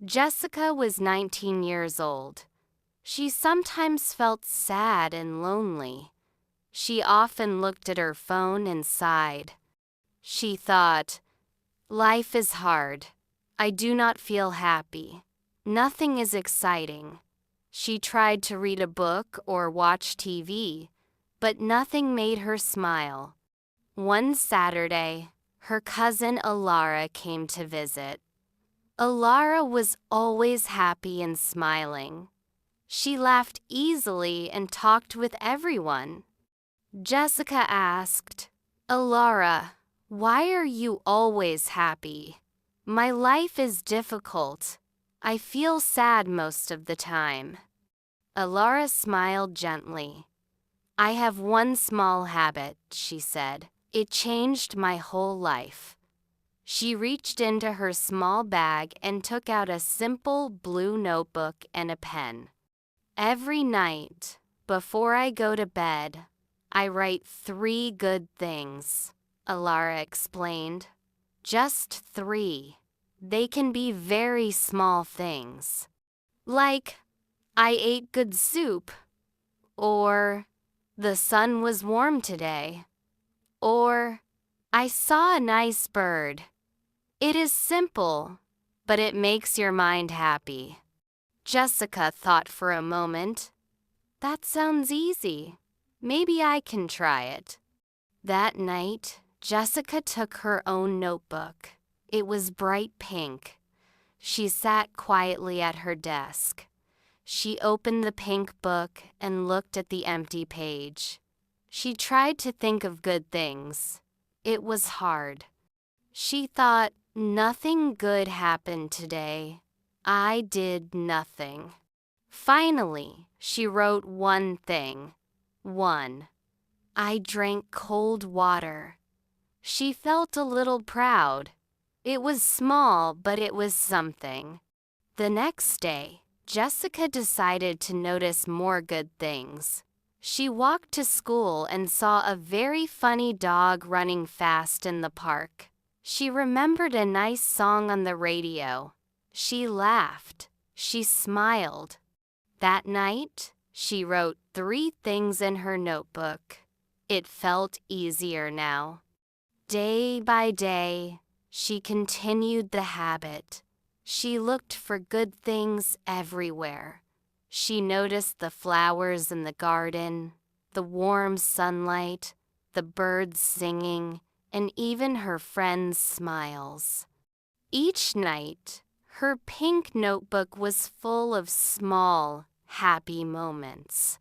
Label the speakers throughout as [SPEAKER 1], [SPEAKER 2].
[SPEAKER 1] Jessica was 19 years old. She sometimes felt sad and lonely. She often looked at her phone and sighed. She thought, "Life is hard. I do not feel happy. Nothing is exciting." She tried to read a book or watch TV, but nothing made her smile. One Saturday, her cousin Alara came to visit. Alara was always happy and smiling. She laughed easily and talked with everyone. Jessica asked, "Alara, why are you always happy? My life is difficult. I feel sad most of the time." Alara smiled gently. "I have one small habit," she said. "It changed my whole life." She reached into her small bag and took out a simple blue notebook and a pen. "Every night, before I go to bed, I write 3 good things," Alara explained. "Just 3. They can be very small things. Like, I ate good soup, or the sun was warm today, or I saw a nice bird." It is simple, but it makes your mind happy. Jessica thought for a moment. That sounds easy. Maybe I can try it. That night, Jessica took her own notebook. It was bright pink. She sat quietly at her desk. She opened the pink book and looked at the empty page. She tried to think of good things. It was hard. She thought, "Nothing good happened today. I did nothing." Finally, she wrote one thing. 1. I drank cold water. She felt a little proud. It was small, but it was something. The next day, Jessica decided to notice more good things. She walked to school and saw a very funny dog running fast in the park. She remembered a nice song on the radio. She laughed. She smiled. That night, she wrote 3 things in her notebook. It felt easier now. Day by day, she continued the habit. She looked for good things everywhere. She noticed the flowers in the garden, the warm sunlight, the birds singing, and even her friends' smiles. Each night, her pink notebook was full of small, happy moments.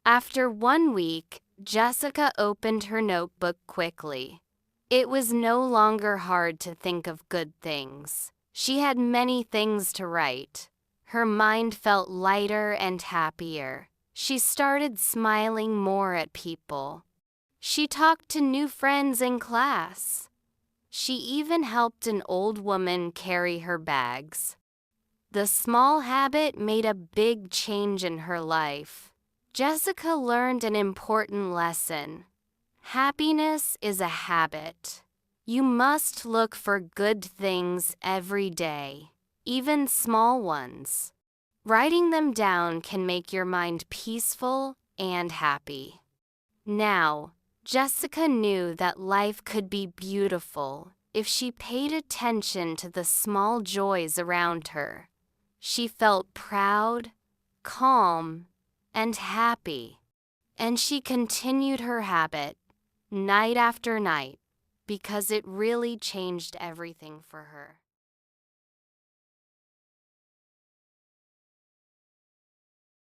[SPEAKER 1] After 1 week, Jessica opened her notebook quickly. It was no longer hard to think of good things. She had many things to write. Her mind felt lighter and happier. She started smiling more at people. She talked to new friends in class. She even helped an old woman carry her bags. The small habit made a big change in her life. Jessica learned an important lesson. Happiness is a habit. You must look for good things every day, even small ones. Writing them down can make your mind peaceful and happy. Now, Jessica knew that life could be beautiful if she paid attention to the small joys around her. She felt proud, calm, and happy. And she continued her habit, night after night, because it really changed everything for her.